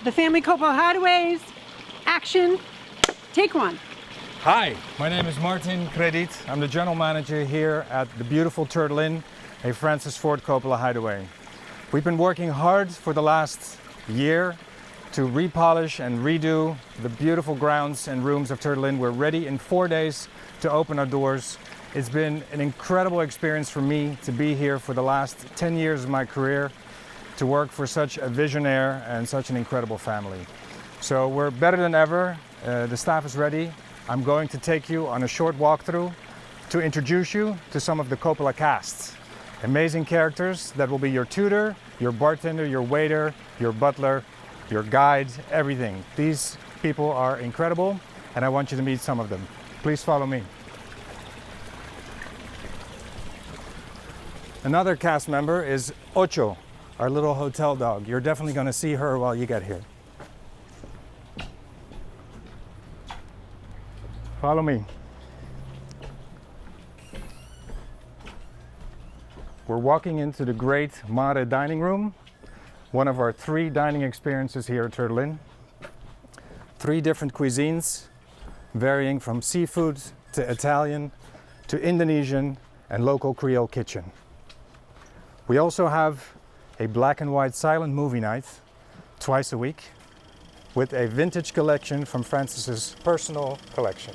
the Family Coppola Hideaways. Action, take one. Hi, my name is Martin Credit. I'm the general manager here at the beautiful Turtle Inn, a Francis Ford Coppola Hideaway. We've been working hard for the last year to repolish and redo the beautiful grounds and rooms of Turtle Inn. We're ready in 4 days to open our doors. It's been an incredible experience for me to be here for the last 10 years of my career, to work for such a visionaire and such an incredible family. So we're better than ever. The staff is ready. I'm going to take you on a short walkthrough to introduce you to some of the Coppola casts. Amazing characters that will be your tutor, your bartender, your waiter, your butler, your guide, everything. These people are incredible and I want you to meet some of them. Please follow me. Another cast member is Ocho, our little hotel dog. You're definitely going to see her while you get here. Follow me. We're walking into the great Mare dining room, one of our 3 dining experiences here at Turtle Inn. 3 different cuisines, varying from seafood to Italian to Indonesian and local Creole kitchen. We also have a black and white silent movie night twice a week with a vintage collection from Francis's personal collection.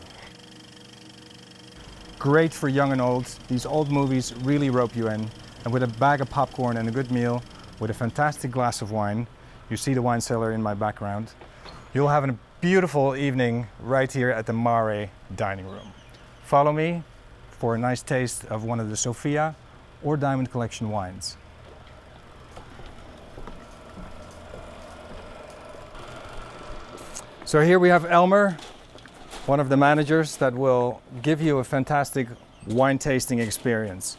Great for young and old. These old movies really rope you in. And with a bag of popcorn and a good meal, with a fantastic glass of wine, you see the wine cellar in my background, you'll have a beautiful evening right here at the Mare dining room. Follow me for a nice taste of one of the Sophia or Diamond Collection wines. So here we have Elmer, one of the managers that will give you a fantastic wine tasting experience.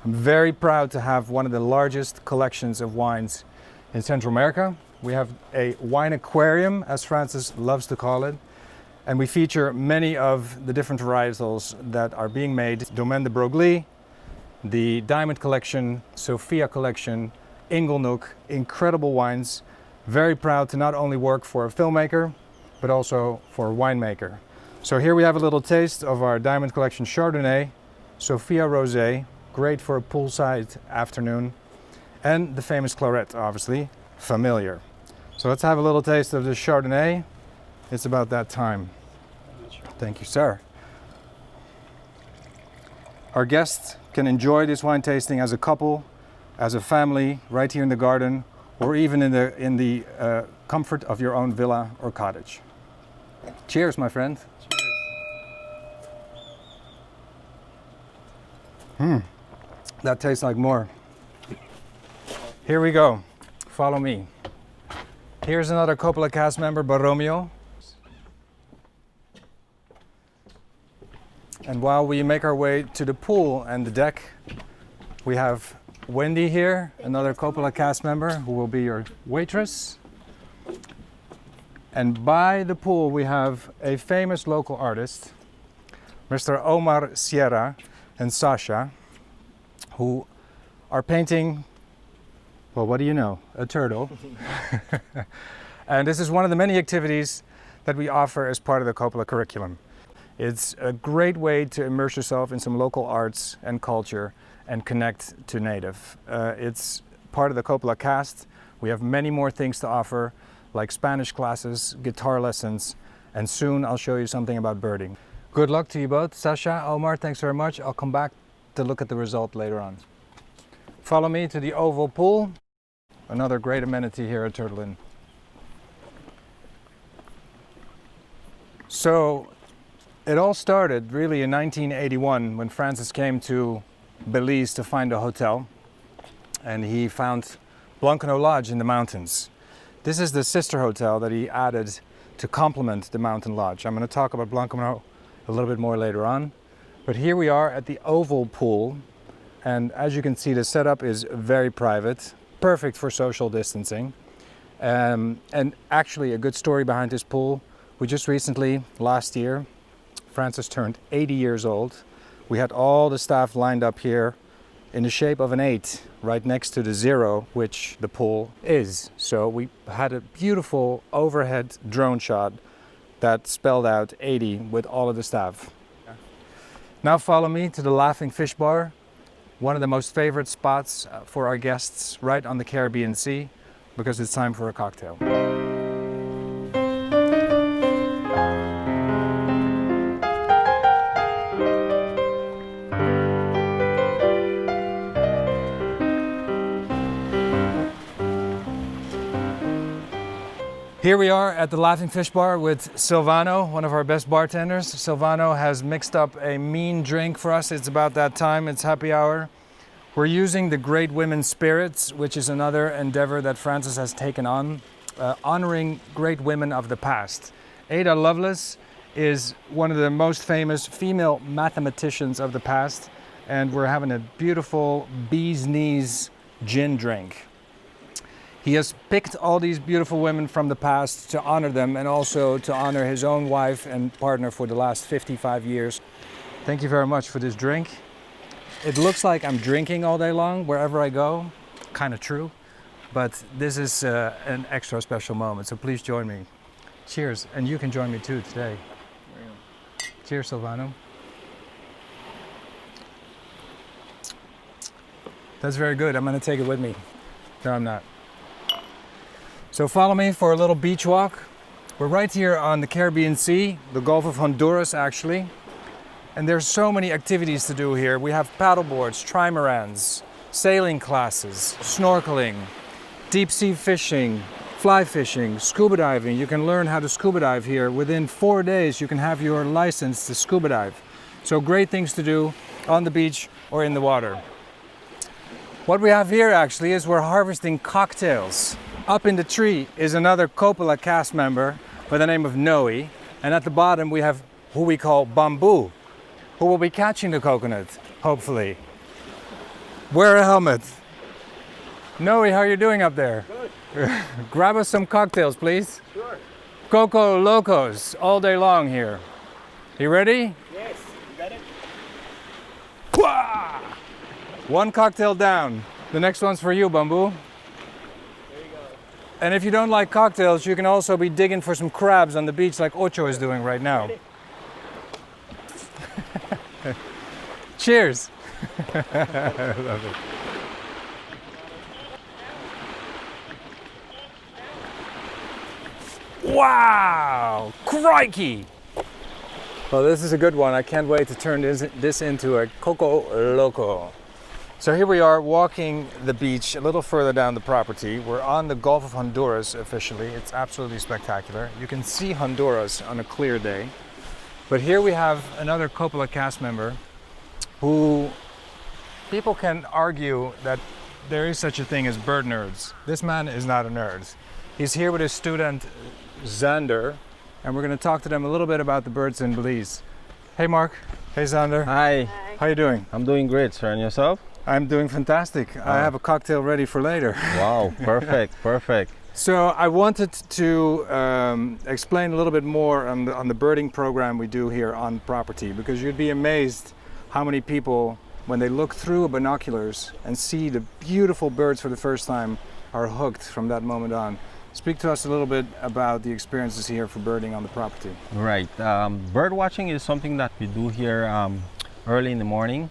I'm very proud to have one of the largest collections of wines in Central America. We have a wine aquarium, as Francis loves to call it, and we feature many of the different varietals that are being made. Domaine de Broglie, the Diamond Collection, Sophia Collection, Inglenook, incredible wines. Very proud to not only work for a filmmaker, but also for a winemaker. So here we have a little taste of our Diamond Collection Chardonnay, Sophia Rosé, great for a poolside afternoon, and the famous claret, obviously, familiar. So let's have a little taste of the Chardonnay. It's about that time. Thank you, sir. Our guests can enjoy this wine tasting as a couple, as a family, right here in the garden, or even in the comfort of your own villa or cottage. Cheers, my friend. Cheers. That tastes like more. Here we go. Follow me. Here's another Coppola cast member, Barromeo. And while we make our way to the pool and the deck, we have Wendy here, another Coppola cast member who will be your waitress. And by the pool we have a famous local artist, Mr. Omar Sierra and Sasha, who are painting, well, what do you know? A turtle. And this is one of the many activities that we offer as part of the Coppola curriculum. It's a great way to immerse yourself in some local arts and culture and connect to native. It's part of the Coppola cast. We have many more things to offer, like Spanish classes, guitar lessons, and soon I'll show you something about birding. Good luck to you both. Sasha, Omar, thanks very much. I'll come back to look at the result later on. Follow me to the oval pool, another great amenity here at Turtle Inn. So it all started really in 1981 when Francis came to Belize to find a hotel, and he found Blancaneaux Lodge in the mountains. This is the sister hotel that he added to complement the mountain lodge. I'm going to talk about Blancaneaux a little bit more later on. But here we are at the oval pool, and as you can see, the setup is very private, perfect for social distancing. And actually a good story behind this pool. We just recently, last year, Francis turned 80 years old. We had all the staff lined up here in the shape of an 8 right next to the 0, which the pool is. So we had a beautiful overhead drone shot that spelled out 80 with all of the staff. Now follow me to the Laughing Fish Bar, one of the most favorite spots for our guests right on the Caribbean Sea, because it's time for a cocktail. Here we are at the Laughing Fish Bar with Silvano, one of our best bartenders. Silvano has mixed up a mean drink for us. It's about that time, it's happy hour. We're using the Great Women Spirits, which is another endeavor that Francis has taken on, honoring great women of the past. Ada Lovelace is one of the most famous female mathematicians of the past, and we're having a beautiful bee's knees gin drink. He has picked all these beautiful women from the past to honor them, and also to honor his own wife and partner for the last 55 years. Thank you very much for this drink. It looks like I'm drinking all day long wherever I go. Kind of true, but this is an extra special moment, so please join me. Cheers, and you can join me too today. Cheers, Silvano. That's very good. I'm going to take it with me. No, I'm not. So follow me for a little beach walk. We're right here on the Caribbean Sea, the Gulf of Honduras actually. And there's so many activities to do here. We have paddleboards, trimarans, sailing classes, snorkeling, deep sea fishing, fly fishing, scuba diving. You can learn how to scuba dive here. Within 4 days you can have your license to scuba dive. So great things to do on the beach or in the water. What we have here actually is we're harvesting cocktails. Up in the tree is another Coppola cast member by the name of Noe, and at the bottom we have who we call Bamboo, who will be catching the coconut, hopefully. Wear a helmet. Noe, how are you doing up there? Good. Grab us some cocktails, please. Sure. Coco Locos, all day long here. You ready? Yes, you got it. Quah! One cocktail down. The next one's for you, Bamboo. And if you don't like cocktails, you can also be digging for some crabs on the beach like Ocho is doing right now. Cheers! I love it. Wow! Crikey! Well, this is a good one. I can't wait to turn this into a Coco Loco. So here we are walking the beach a little further down the property. We're on the Gulf of Honduras officially. It's absolutely spectacular. You can see Honduras on a clear day. But here we have another Coppola cast member who people can argue that there is such a thing as bird nerds. This man is not a nerd. He's here with his student Xander, and we're going to talk to them a little bit about the birds in Belize. Hey Mark. Hey Xander. Hi. How you doing? I'm doing great, sir. And yourself? I'm doing fantastic. I have a cocktail ready for later. Wow, perfect, perfect. So I wanted to explain a little bit more on the birding program we do here on property, because you'd be amazed how many people, when they look through binoculars and see the beautiful birds for the first time, are hooked from that moment on. Speak to us a little bit about the experiences here for birding on the property. Right. Bird watching is something that we do here early in the morning.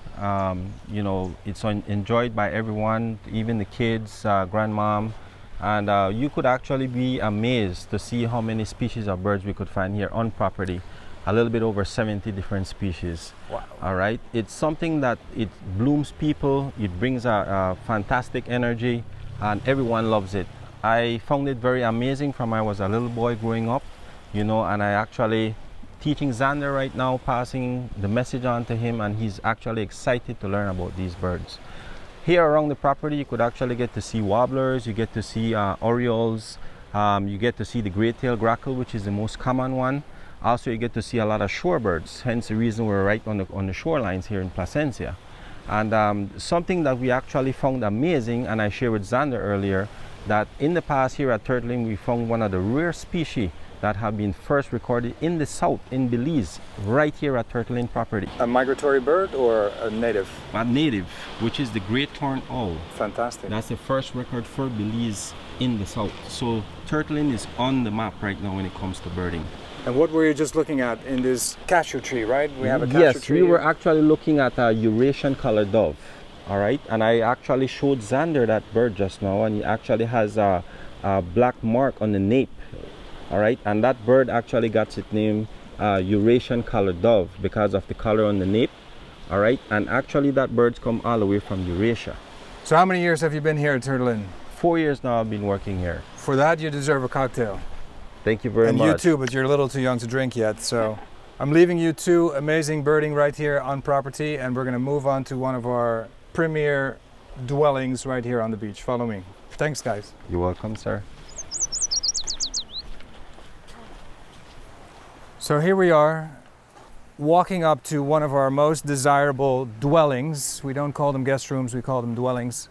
You know, it's enjoyed by everyone, even the kids, grandmom, and you could actually be amazed to see how many species of birds we could find here on property. A little bit over 70 different species. Wow. All right. It's something that it blooms people. It brings a fantastic energy, and everyone loves it. I found it very amazing from I was a little boy growing up, you know, and I actually teaching Xander right now, passing the message on to him, and he's actually excited to learn about these birds. Here around the property, you could actually get to see warblers, you get to see orioles, you get to see the great-tailed grackle, which is the most common one. Also, you get to see a lot of shorebirds, hence the reason we're right on the shorelines here in Placencia. And something that we actually found amazing, and I shared with Xander earlier, that in the past here at Turtling, we found one of the rare species that have been first recorded in the south, in Belize, right here at Turtle Inn property. A migratory bird or a native? A native, which is the great horned owl. Fantastic. That's the first record for Belize in the south. So Turtle Inn is on the map right now when it comes to birding. And what were you just looking at in this cashew tree, right? We have a cashew Yes, tree. we were actually looking at a Eurasian colored dove. All right, and I actually showed Xander that bird just now, and he actually has a black mark on the nape. All right, and that bird actually got its name Eurasian colored dove because of the color on the nape. All right, and actually that bird's come all the way from Eurasia. So how many years have you been here at Turtle Inn? 4 years now I've been working here. For that, you deserve a cocktail. Thank you very and much. you too, but you're a little too young to drink yet. So I'm leaving you two amazing birding right here on property, and we're going to move on to one of our premier dwellings right here on the beach. Follow me. Thanks, guys. You're welcome, sir. So here we are, walking up to one of our most desirable dwellings. We don't call them guest rooms, we call them dwellings.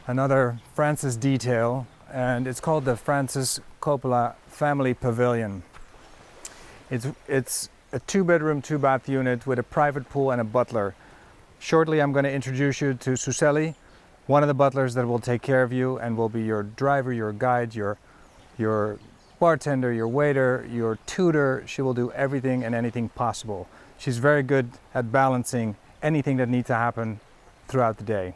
Another Francis detail, and it's called the Francis Coppola Family Pavilion. It's a 2-bedroom, 2-bath unit with a private pool and a butler. Shortly, I'm going to introduce you to Suseli, one of the butlers that will take care of you and will be your driver, your guide, your bartender, your waiter, your tutor. She will do everything and anything possible. She's very good at balancing anything that needs to happen throughout the day.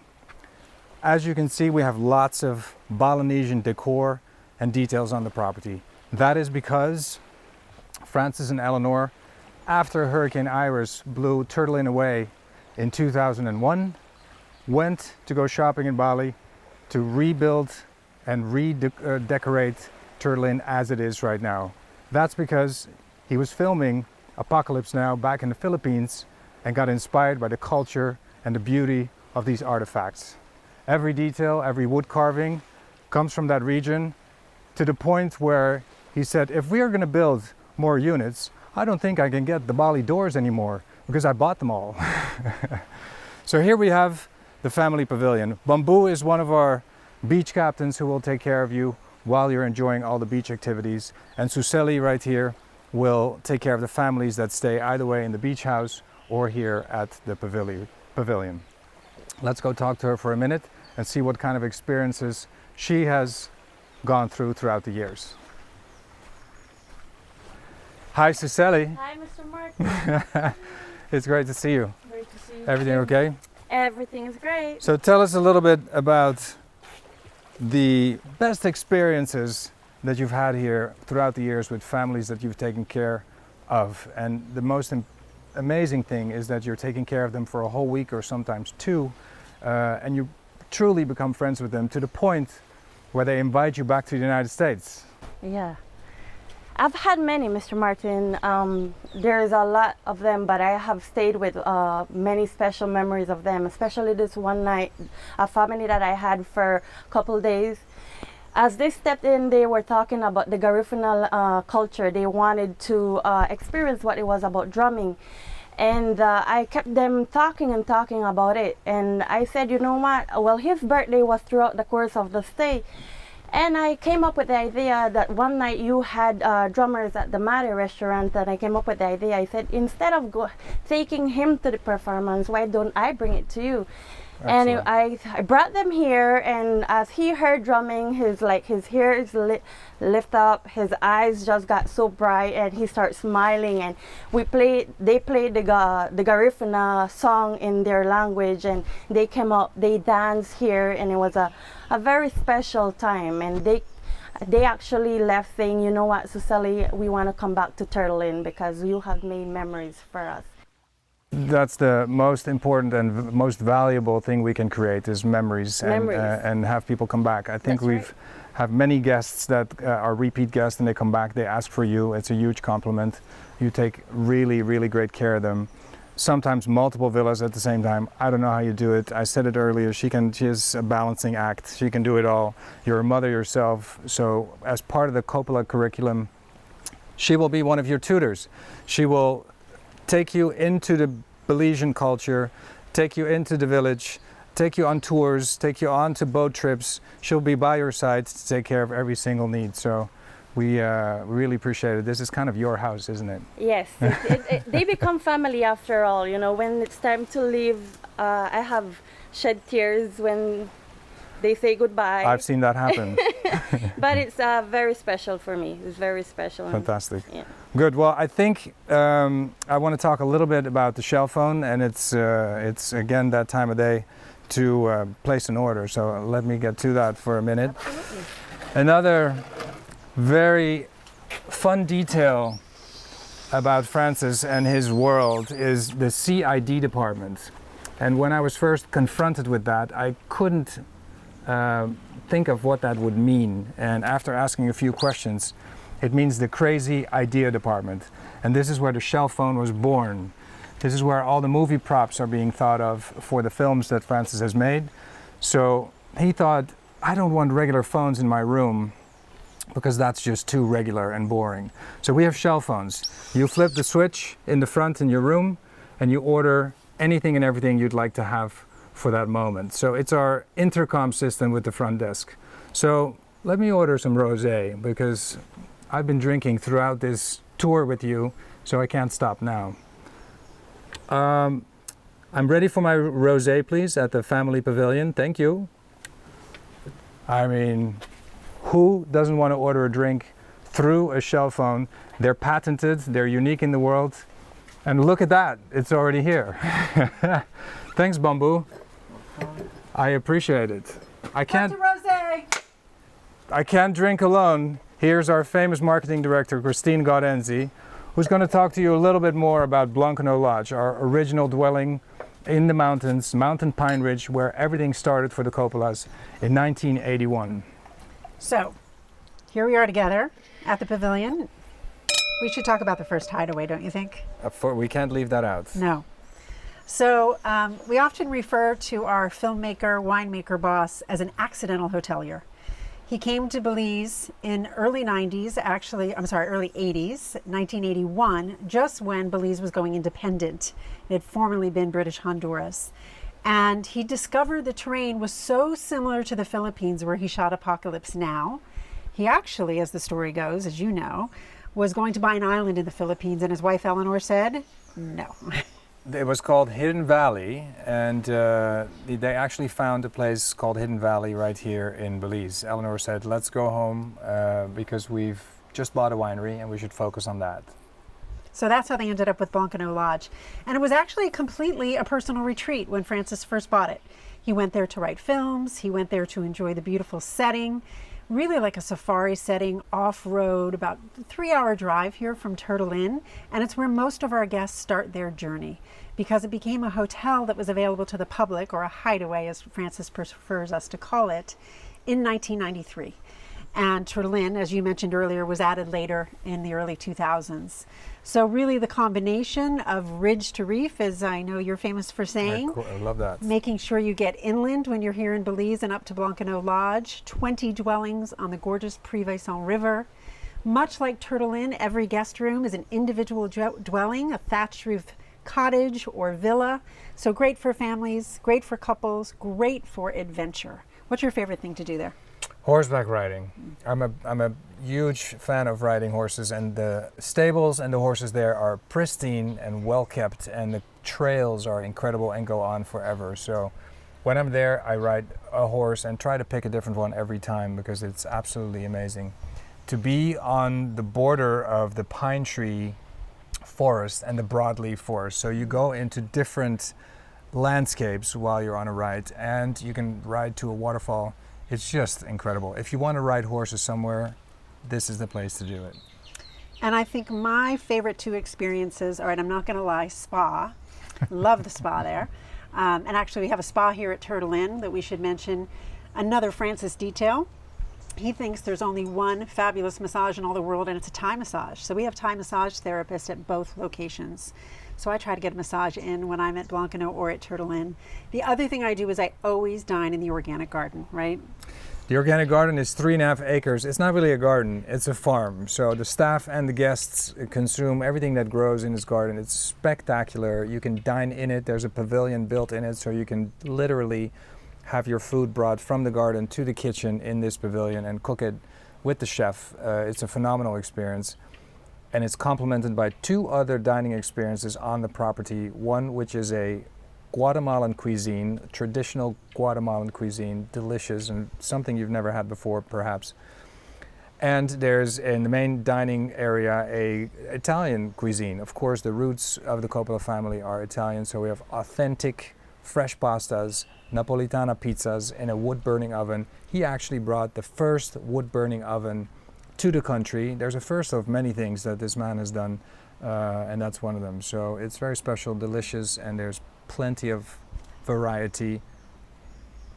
As you can see, we have lots of Balinesian decor and details on the property. That is because Francis and Eleanor, after Hurricane Iris blew Turtle Inn away in 2001, went to go shopping in Bali to rebuild and redecorate Turtle Inn as it is right now. That's because he was filming Apocalypse Now back in the Philippines and got inspired by the culture and the beauty of these artifacts. Every detail, every wood carving comes from that region, to the point where he said, if we are going to build more units, I don't think I can get the Bali doors anymore because I bought them all. So here we have the family pavilion. Bamboo is one of our beach captains who will take care of you while you're enjoying all the beach activities. And Suseli right here will take care of the families that stay either way in the beach house or here at the pavilion. Let's go talk to her for a minute and see what kind of experiences she has gone throughout the years. Hi, Suseli. Hi, Mr. Martin. It's great to see you. Great to see you. Everything too. okay? Everything is great. So tell us a little bit about the best experiences that you've had here throughout the years with families that you've taken care of. And the most amazing thing is that you're taking care of them for a whole week or sometimes 2, and you truly become friends with them to the point where they invite you back to the United States. Yeah. I've had many, Mr. Martin. There's a lot of them, but I have stayed with many special memories of them, especially this one night, a family that I had for a couple days. As they stepped in, they were talking about the Garifuna culture. They wanted to experience what it was about drumming. And I kept them talking about it. And I said, you know what? Well, his birthday was throughout the course of the stay. And I came up with the idea that one night you had drummers at the Mare restaurant, and I came up with the idea. I said, instead of taking him to the performance, why don't I bring it to you? Excellent. And I brought them here, and as he heard drumming, his hair lift up, his eyes just got so bright, and he started smiling. And they played the Garifuna song in their language, and they came up, they danced here, and it was a very special time. And they actually left saying, you know what, Suseli, we want to come back to Turtle Inn because you have made memories for us. That's the most important and most valuable thing we can create is memories. And have people come back. I think That's right. have many guests that are repeat guests, and they come back, they ask for you. It's a huge compliment. You take really, really great care of them. Sometimes multiple villas at the same time. I don't know how you do it. I said it earlier, she is a balancing act. She can do it all. You're a mother yourself, so as part of the Coppola curriculum, she will be one of your tutors. She will take you into the Belizean culture, take you into the village, take you on tours, take you on to boat trips. She'll be by your side to take care of every single need. So We really appreciate it. This is kind of your house, isn't it? Yes, they become family after all. You know, when it's time to leave, I have shed tears when they say goodbye. I've seen that happen. But it's very special for me. It's very special. Fantastic. Yeah. Good. Well, I think I want to talk a little bit about the shell phone, and it's again that time of day to place an order. So let me get to that for a minute. Absolutely. Another very fun detail about Francis and his world is the CID department. And when I was first confronted with that, I couldn't think of what that would mean. And after asking a few questions, it means the crazy idea department. And this is where the shell phone was born. This is where all the movie props are being thought of for the films that Francis has made. So he thought, I don't want regular phones in my room because that's just too regular and boring. So we have shell phones. You flip the switch in the front in your room and you order anything and everything you'd like to have for that moment. So it's our intercom system with the front desk. So let me order some rosé because I've been drinking throughout this tour with you, so I can't stop now. I'm ready for my rosé, please, at the Family Pavilion. Thank you. I mean, who doesn't want to order a drink through a shell phone? They're patented, they're unique in the world. And look at that, it's already here. Thanks, Bamboo. I appreciate it. I can't drink alone. Here's our famous marketing director, Christine Gaudenzi, who's going to talk to you a little bit more about Blancaneaux Lodge, our original dwelling in the mountains, Mountain Pine Ridge, where everything started for the Coppolas in 1981. So, here we are together at the Pavilion. We should talk about the first hideaway, don't you think? We can't leave that out. No. So, we often refer to our filmmaker, winemaker boss as an accidental hotelier. He came to Belize in early 80s, 1981, just when Belize was going independent. It had formerly been British Honduras. And he discovered the terrain was so similar to the Philippines where he shot Apocalypse Now. He actually, as the story goes, as you know, was going to buy an island in the Philippines, and his wife Eleanor said, no. It was called Hidden Valley, and they actually found a place called Hidden Valley right here in Belize. Eleanor said, let's go home because we've just bought a winery and we should focus on that. So that's how they ended up with Blancaneaux Lodge. And it was actually completely a personal retreat when Francis first bought it. He went there to write films, he went there to enjoy the beautiful setting, really like a safari setting, off-road, about a 3-hour drive here from Turtle Inn, and it's where most of our guests start their journey because it became a hotel that was available to the public, or a hideaway as Francis prefers us to call it, in 1993. And Turtle Inn, as you mentioned earlier, was added later in the early 2000s. So really the combination of ridge to reef, as I know you're famous for saying. I love that. Making sure you get inland when you're here in Belize and up to Blancaneaux Lodge. 20 dwellings on the gorgeous Privation River. Much like Turtle Inn, every guest room is an individual dwelling, a thatched roof cottage or villa. So great for families, great for couples, great for adventure. What's your favorite thing to do there? Horseback riding. I'm a huge fan of riding horses, and the stables and the horses there are pristine and well kept, and the trails are incredible and go on forever. So when I'm there, I ride a horse and try to pick a different one every time because it's absolutely amazing. To be on the border of the pine tree forest and the broadleaf forest, so you go into different landscapes while you're on a ride, and you can ride to a waterfall. It's just incredible. If you want to ride horses somewhere, this is the place to do it. And I think my favorite two experiences, all right, I'm not going to lie, spa. Love the spa there. And actually we have a spa here at Turtle Inn that we should mention. Another Francis detail. He thinks there's only one fabulous massage in all the world, and it's a Thai massage. So we have Thai massage therapists at both locations. So I try to get a massage in when I'm at Blancaneaux or at Turtle Inn. The other thing I do is I always dine in the organic garden, right? The organic garden is 3.5 acres. It's not really a garden, it's a farm. So the staff and the guests consume everything that grows in this garden. It's spectacular. You can dine in it. There's a pavilion built in it, so you can literally have your food brought from the garden to the kitchen in this pavilion and cook it with the chef. It's a phenomenal experience. And it's complemented by 2 other dining experiences on the property. One which is a Guatemalan cuisine, traditional Guatemalan cuisine, delicious and something you've never had before perhaps. And there's in the main dining area a Italian cuisine. Of course, the roots of the Coppola family are Italian, so we have authentic fresh pastas, Napolitana pizzas in a wood-burning oven. He actually brought the first wood-burning oven to the country. There's a first of many things that this man has done, and that's one of them. So it's very special, delicious, and there's plenty of variety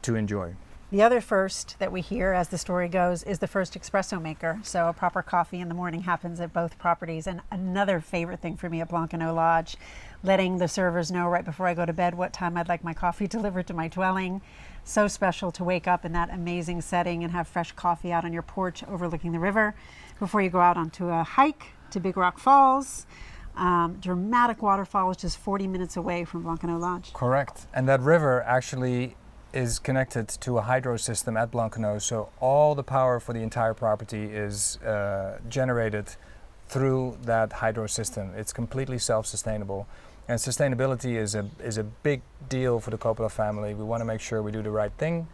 to enjoy. The other first that we hear, as the story goes, is the first espresso maker. So a proper coffee in the morning happens at both properties. And another favorite thing for me at Blancaneaux Lodge, letting the servers know right before I go to bed what time I'd like my coffee delivered to my dwelling. So special to wake up in that amazing setting and have fresh coffee out on your porch overlooking the river before you go out onto a hike to Big Rock Falls. Dramatic waterfalls just 40 minutes away from Blancaneaux Lodge. Correct. And that river actually is connected to a hydro system at Blancaneaux, so all the power for the entire property is generated through that hydro system. It's completely self-sustainable, and sustainability is a big deal for the Coppola family. We want to make sure we do the right thing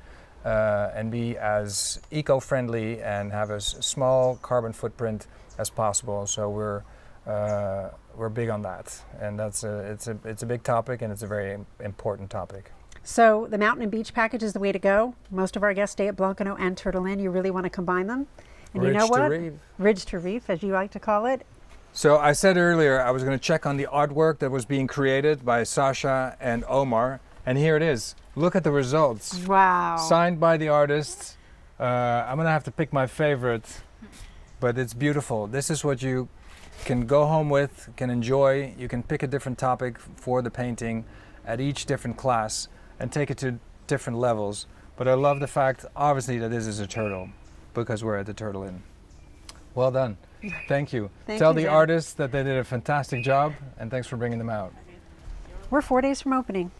and be as eco-friendly and have as small carbon footprint as possible. So we're big on that, and it's a big topic, and it's a very important topic. So the mountain and beach package is the way to go. Most of our guests stay at Blancaneaux and Turtle Inn. You really want to combine them. And Ridge you know to what? Reef. Ridge to Reef, as you like to call it. So I said earlier I was going to check on the artwork that was being created by Sasha and Omar, and here it is. Look at the results. Wow. Signed by the artists. I'm going to have to pick my favorite, but it's beautiful. This is what you can go home with, can enjoy. You can pick a different topic for the painting at each different class and take it to different levels. But I love the fact, obviously, that this is a turtle, because we're at the Turtle Inn. Well done. Thank you. Tell you, the Jen. artists that they did a fantastic job, and thanks for bringing them out. We're 4 days from opening.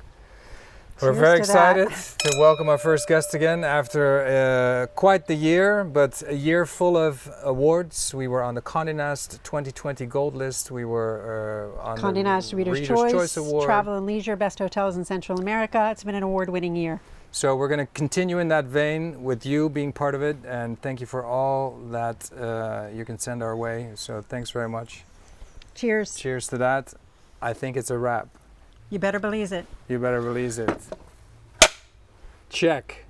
We're Cheers very to that. excited to welcome our first guest again after quite the year, but a year full of awards. We were on the Condé Nast 2020 Gold List. We were on Condé Nast the Reader's Choice Award. Travel and Leisure, Best Hotels in Central America. It's been an award-winning year. So we're going to continue in that vein with you being part of it, and thank you for all that you can send our way. So thanks very much. Cheers. Cheers to that. I think it's a wrap. You better believe it. You better release it. Check.